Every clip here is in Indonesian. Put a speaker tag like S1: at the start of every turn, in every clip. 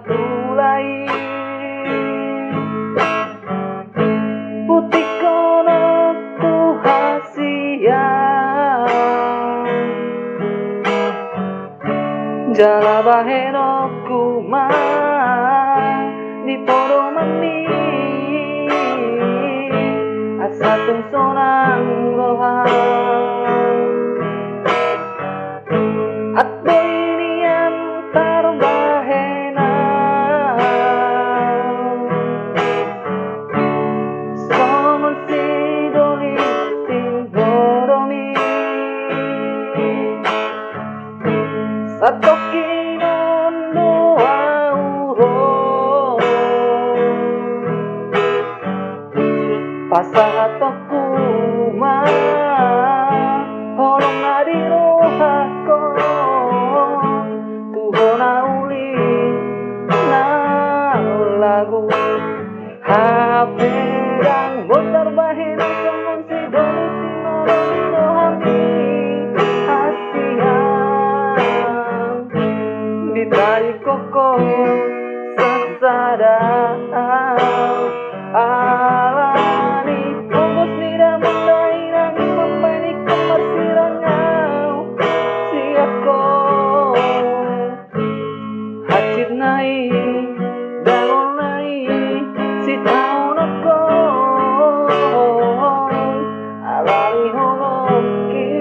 S1: tulay putih kono tuhasia jala baheno kuma di poro mani asa tungsonang rohan atbo inian tarbahena somon sidoli tinggoromi satokinon doa uro pasahato kuma holong nadirohako tuhona uli na lagu hapedang motor bahena somon sidoli tinorohami hasiang ditarik koko sasada alani punggus nida mendairang membanik kemersirangau siako hacit nai dangon nai si taunoko alani holoki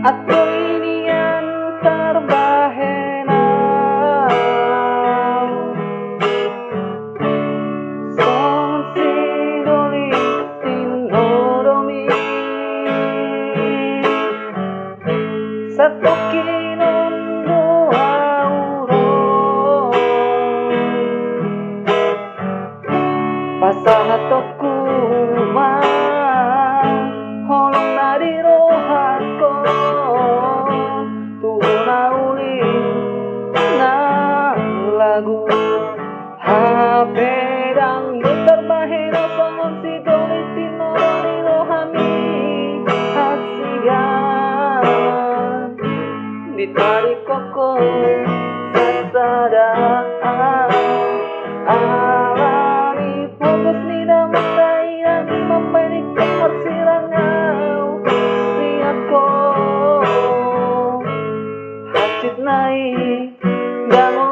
S1: atbo inian tarbahena somon sidoli tinoromi satokinon doa uro pasahato kuma holong nadirohako tuhona uli na lagu hapedang muter bahena somon sidoli tinoroni rohami hasian ditarik koko sasada alani punggus nida mendairang membanik kemersirangau siako hacit nai dangon